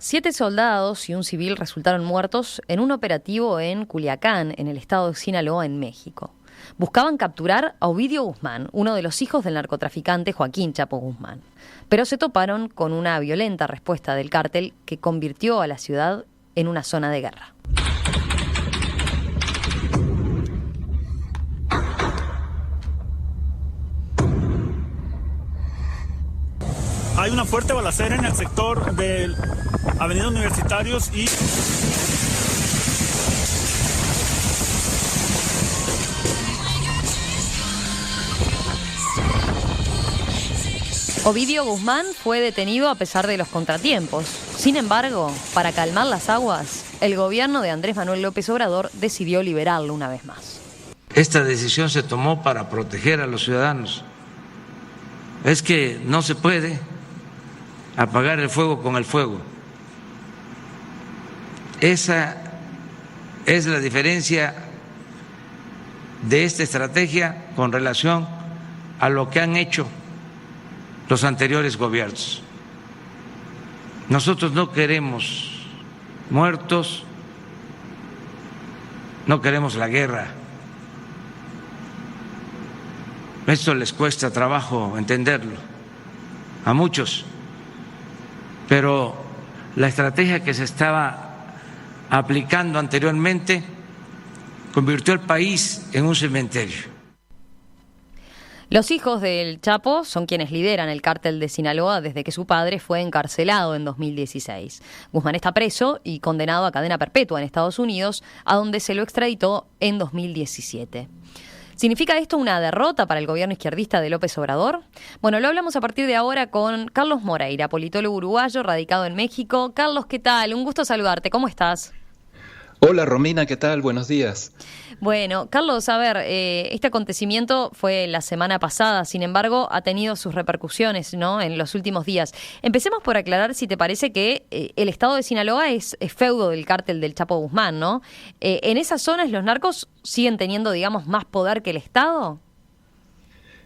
7 soldados y un civil resultaron muertos en un operativo en Culiacán, en el estado de Sinaloa, en México. Buscaban capturar a Ovidio Guzmán, uno de los hijos del narcotraficante Joaquín Chapo Guzmán. Pero se toparon con una violenta respuesta del cártel que convirtió a la ciudad en una zona de guerra. Hay una fuerte balacera en el sector de Avenida Universitarios y... Ovidio Guzmán fue detenido a pesar de los contratiempos. Sin embargo, para calmar las aguas, el gobierno de Andrés Manuel López Obrador decidió liberarlo una vez más. Esta decisión se tomó para proteger a los ciudadanos. Es que no se puede apagar el fuego con el fuego. Esa es la diferencia de esta estrategia con relación a lo que han hecho los anteriores gobiernos. Nosotros no queremos muertos, no queremos la guerra. Esto les cuesta trabajo entenderlo a muchos, pero la estrategia que se estaba aplicando anteriormente convirtió al país en un cementerio. Los hijos del Chapo son quienes lideran el cártel de Sinaloa desde que su padre fue encarcelado en 2016. Guzmán está preso y condenado a cadena perpetua en Estados Unidos, a donde se lo extraditó en 2017. ¿Significa esto una derrota para el gobierno izquierdista de López Obrador? Bueno, lo hablamos a partir de ahora con Carlos Moreira, politólogo uruguayo radicado en México. Carlos, ¿qué tal? Un gusto saludarte. ¿Cómo estás? Hola Romina, ¿qué tal? Buenos días. Bueno, Carlos, a ver, este acontecimiento fue la semana pasada, sin embargo, ha tenido sus repercusiones, ¿no?, en los últimos días. Empecemos por aclarar si te parece que el estado de Sinaloa es feudo del cártel del Chapo Guzmán, ¿no? ¿En esas zonas los narcos siguen teniendo, digamos, más poder que el Estado?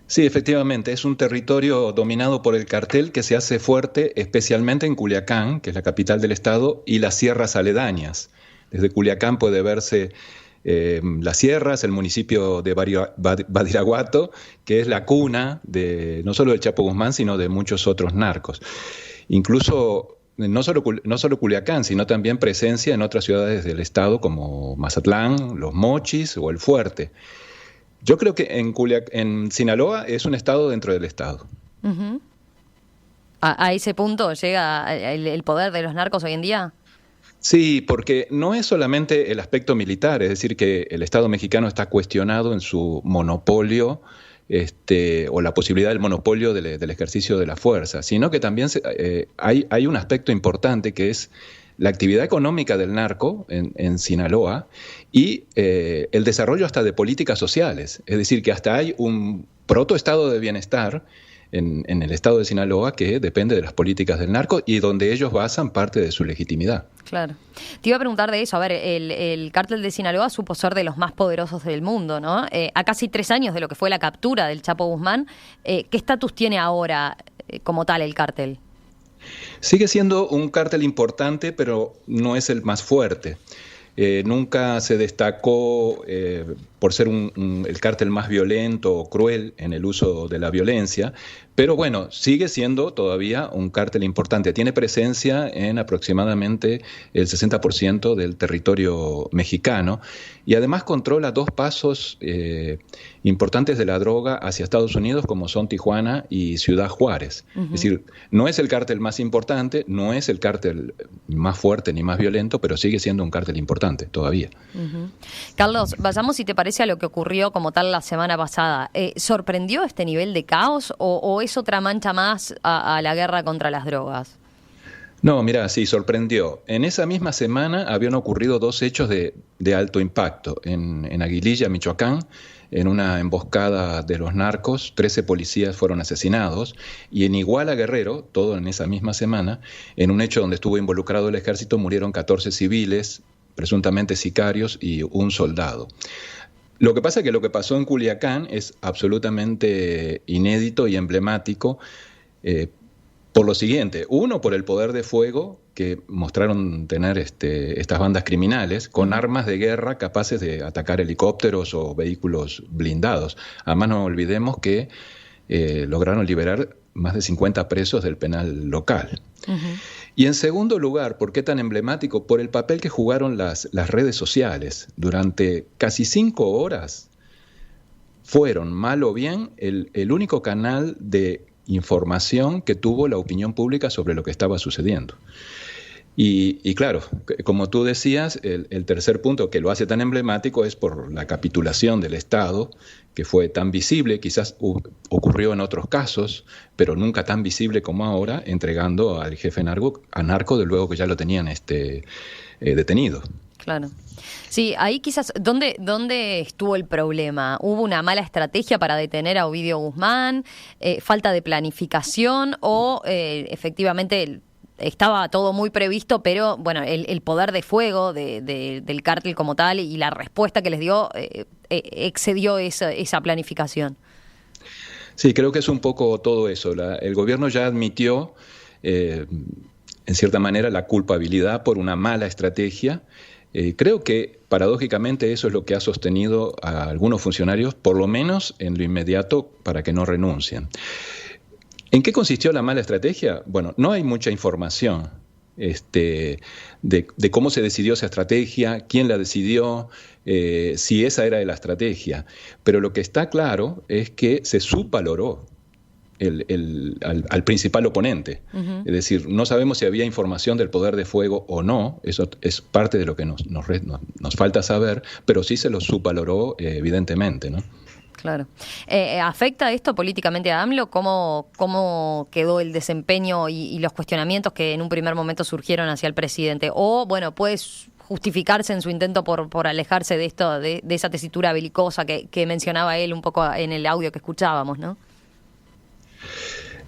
Sí, efectivamente, es un territorio dominado por el cartel que se hace fuerte especialmente en Culiacán, que es la capital del estado, y las sierras aledañas. Desde Culiacán puede verse las sierras, el municipio de Badiraguato, que es la cuna de no solo del Chapo Guzmán, sino de muchos otros narcos. Incluso no solo Culiacán, sino también presencia en otras ciudades del estado como Mazatlán, Los Mochis o El Fuerte. Yo creo que en Sinaloa es un estado dentro del estado. Uh-huh. ¿A ese punto llega el poder de los narcos hoy en día? Sí, porque no es solamente el aspecto militar, es decir, que el Estado mexicano está cuestionado en su monopolio o la posibilidad del monopolio del ejercicio de la fuerza, sino que también hay un aspecto importante que es la actividad económica del narco en Sinaloa y el desarrollo hasta de políticas sociales, es decir, que hasta hay un protoestado de bienestar en el estado de Sinaloa que depende de las políticas del narco y donde ellos basan parte de su legitimidad. Claro. Te iba a preguntar de eso. A ver, el cártel de Sinaloa supo ser de los más poderosos del mundo, ¿no? A casi 3 años de lo que fue la captura del Chapo Guzmán, ¿qué estatus tiene ahora como tal el cártel? Sigue siendo un cártel importante, pero no es el más fuerte. Nunca se destacó por ser el cártel más violento o cruel en el uso de la violencia, pero bueno, sigue siendo todavía un cártel importante. Tiene presencia en aproximadamente el 60% del territorio mexicano y además controla 2 pasos importantes de la droga hacia Estados Unidos, como son Tijuana y Ciudad Juárez. Uh-huh. Es decir, no es el cártel más importante, no es el cártel más fuerte ni más violento, pero sigue siendo un cártel importante todavía. Uh-huh. Carlos, vayamos, si te parece, a lo que ocurrió como tal la semana pasada. ¿Sorprendió este nivel de caos o es otra mancha más a la guerra contra las drogas? No, mira, sí, sorprendió. En esa misma semana habían ocurrido 2 hechos de alto impacto. En Aguililla, Michoacán, en una emboscada de los narcos, 13 policías fueron asesinados. Y en Iguala, Guerrero, todo en esa misma semana, en un hecho donde estuvo involucrado el ejército, murieron 14 civiles, presuntamente sicarios, y un soldado. Lo que pasa es que lo que pasó en Culiacán es absolutamente inédito y emblemático por lo siguiente. Uno, por el poder de fuego que mostraron tener estas bandas criminales con armas de guerra capaces de atacar helicópteros o vehículos blindados. Además, no olvidemos que lograron liberar más de 50 presos del penal local. Uh-huh. Y en segundo lugar, ¿por qué tan emblemático? Por el papel que jugaron las redes sociales. Durante casi 5 horas fueron, mal o bien, el único canal de información que tuvo la opinión pública sobre lo que estaba sucediendo. Y claro, como tú decías, el tercer punto que lo hace tan emblemático es por la capitulación del Estado, que fue tan visible, quizás ocurrió en otros casos, pero nunca tan visible como ahora, entregando al jefe narco de luego que ya lo tenían detenido. Claro. Sí, ahí quizás, ¿dónde estuvo el problema? ¿Hubo una mala estrategia para detener a Ovidio Guzmán? ¿Falta de planificación? ¿O efectivamente estaba todo muy previsto, pero bueno, el poder de fuego del cártel como tal y la respuesta que les dio excedió esa planificación? Sí, creo que es un poco todo eso. El gobierno ya admitió, en cierta manera, la culpabilidad por una mala estrategia. Creo que, paradójicamente, eso es lo que ha sostenido a algunos funcionarios, por lo menos en lo inmediato, para que no renuncien. ¿En qué consistió la mala estrategia? Bueno, no hay mucha información de cómo se decidió esa estrategia, quién la decidió, si esa era la estrategia. Pero lo que está claro es que se subvaloró al principal oponente. Uh-huh. Es decir, no sabemos si había información del poder de fuego o no, eso es parte de lo que nos falta saber, pero sí se lo subvaloró evidentemente, ¿no? Claro. ¿Afecta esto políticamente a AMLO? ¿Cómo quedó el desempeño y los cuestionamientos que en un primer momento surgieron hacia el presidente? O, bueno, puede justificarse en su intento por alejarse de esto, de esa tesitura belicosa que mencionaba él un poco en el audio que escuchábamos, ¿no?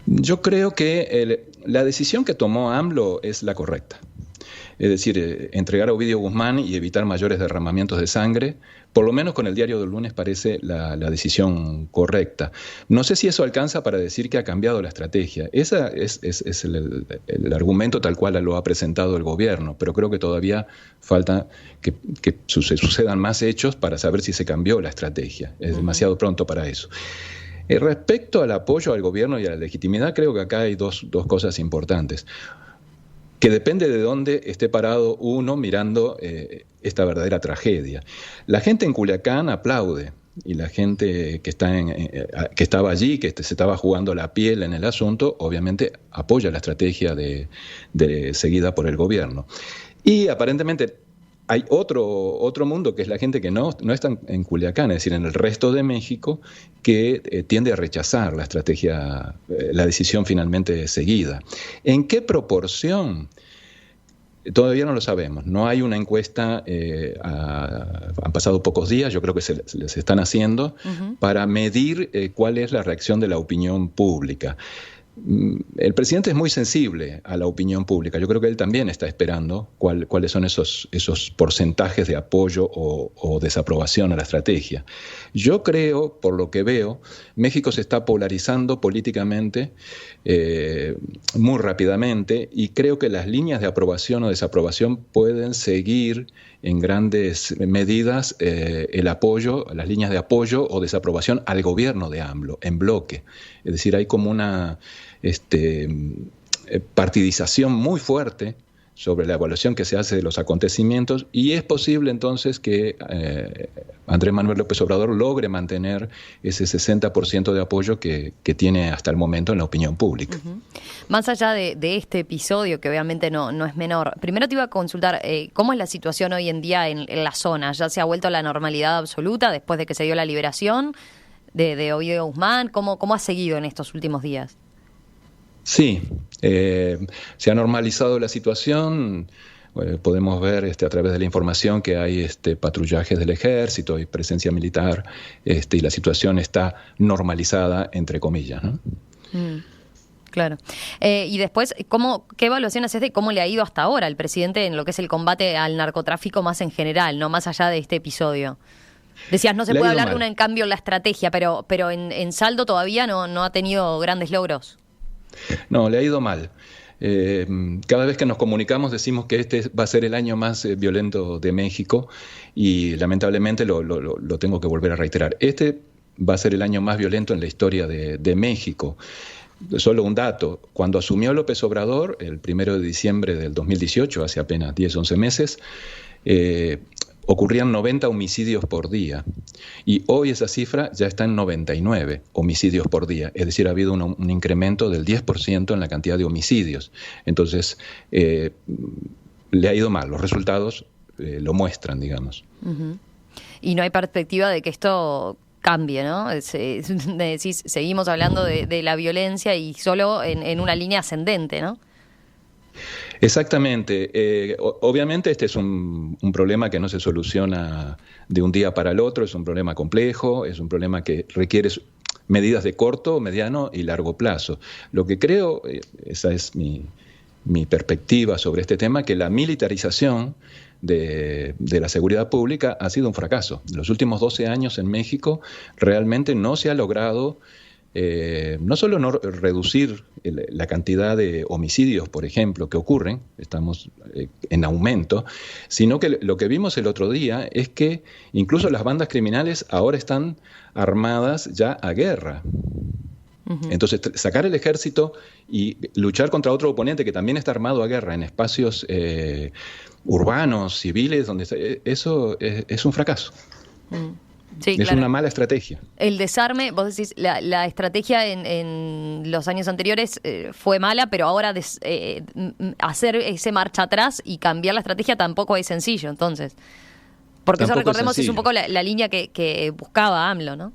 Yo creo que la decisión que tomó AMLO es la correcta. Es decir, entregar a Ovidio Guzmán y evitar mayores derramamientos de sangre, por lo menos con el diario del lunes parece la decisión correcta. No sé si eso alcanza para decir que ha cambiado la estrategia. Ese es el argumento tal cual lo ha presentado el gobierno, pero creo que todavía falta que sucedan más hechos para saber si se cambió la estrategia. Es demasiado pronto para eso. Respecto al apoyo al gobierno y a la legitimidad, creo que acá hay dos cosas importantes. Que depende de dónde esté parado uno mirando esta verdadera tragedia. La gente en Culiacán aplaude, y la gente que estaba allí, que se estaba jugando la piel en el asunto, obviamente apoya la estrategia seguida por el gobierno. Y aparentemente hay otro mundo, que es la gente que no está en Culiacán, es decir, en el resto de México, que tiende a rechazar la estrategia, la decisión finalmente seguida. ¿En qué proporción? Todavía no lo sabemos. No hay una encuesta, han pasado pocos días, yo creo que se les están haciendo, uh-huh, para medir cuál es la reacción de la opinión pública. El presidente es muy sensible a la opinión pública. Yo creo que él también está esperando cuáles son esos porcentajes de apoyo o desaprobación a la estrategia. Yo creo, por lo que veo, México se está polarizando políticamente muy rápidamente, y creo que las líneas de aprobación o desaprobación pueden seguir en grandes medidas el apoyo, las líneas de apoyo o desaprobación al gobierno de AMLO en bloque. Es decir, hay como una partidización muy fuerte sobre la evaluación que se hace de los acontecimientos, y es posible entonces que Andrés Manuel López Obrador logre mantener ese 60% de apoyo que tiene hasta el momento en la opinión pública. Uh-huh. Más allá de este episodio, que obviamente no es menor, primero te iba a consultar cómo es la situación hoy en día en la zona. ¿Ya se ha vuelto a la normalidad absoluta después de que se dio la liberación de Ovidio Guzmán? ¿Cómo ha seguido en estos últimos días? Sí, se ha normalizado la situación. Podemos ver a través de la información que hay patrullajes del ejército y presencia militar, y la situación está normalizada, entre comillas, ¿no? Claro. Y después, ¿qué evaluación haces de cómo le ha ido hasta ahora al presidente en lo que es el combate al narcotráfico más en general, no más allá de este episodio? Decías, no se puede hablar de un cambio en la estrategia, pero en saldo todavía no ha tenido grandes logros. No, le ha ido mal. Cada vez que nos comunicamos decimos que este va a ser el año más violento de México y lamentablemente lo tengo que volver a reiterar. Este va a ser el año más violento en la historia de México. Solo un dato, cuando asumió López Obrador, el 1 de diciembre del 2018, hace apenas 10, 11 meses, ocurrían 90 homicidios por día. Y hoy esa cifra ya está en 99 homicidios por día. Es decir, ha habido un incremento del 10% en la cantidad de homicidios. Entonces, le ha ido mal. Los resultados lo muestran, digamos. Uh-huh. Y no hay perspectiva de que esto cambie, ¿no? Decís, seguimos hablando de la violencia y solo en una línea ascendente, ¿no? Exactamente. Obviamente este es un problema que no se soluciona de un día para el otro, es un problema complejo, es un problema que requiere medidas de corto, mediano y largo plazo. Lo que creo, esa es mi perspectiva sobre este tema, que la militarización de la seguridad pública ha sido un fracaso. En los últimos 12 años en México realmente no se ha logrado no solo no reducir la cantidad de homicidios, por ejemplo, que ocurren, estamos en aumento, sino que lo que vimos el otro día es que incluso las bandas criminales ahora están armadas ya a guerra. Uh-huh. Entonces, sacar el ejército y luchar contra otro oponente que también está armado a guerra en espacios urbanos, civiles, donde eso es un fracaso. Sí, es claro. Una mala estrategia. El desarme, vos decís, la estrategia en los años anteriores fue mala, pero ahora hacer ese marcha atrás y cambiar la estrategia tampoco es sencillo, entonces. Porque tampoco eso, recordemos, es un poco la línea que buscaba AMLO, ¿no?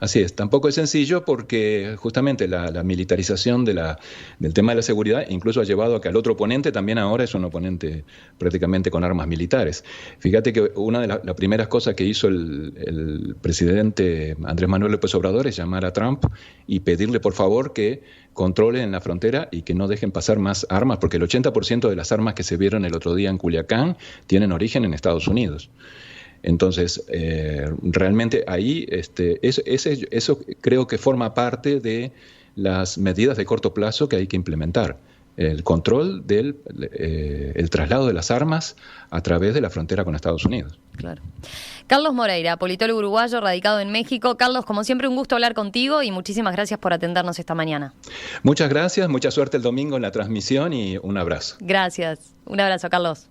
Así es, tampoco es sencillo porque justamente la militarización del tema de la seguridad incluso ha llevado a que al otro oponente también ahora es un oponente prácticamente con armas militares. Fíjate que una de las primeras cosas que hizo el presidente Andrés Manuel López Obrador es llamar a Trump y pedirle por favor que controlen la frontera y que no dejen pasar más armas, porque el 80% de las armas que se vieron el otro día en Culiacán tienen origen en Estados Unidos. Entonces, realmente ahí eso creo que forma parte de las medidas de corto plazo que hay que implementar. El control del el traslado de las armas a través de la frontera con Estados Unidos. Claro. Carlos Moreira, politólogo uruguayo radicado en México. Carlos, como siempre, un gusto hablar contigo y muchísimas gracias por atendernos esta mañana. Muchas gracias, mucha suerte el domingo en la transmisión y un abrazo. Gracias. Un abrazo, Carlos.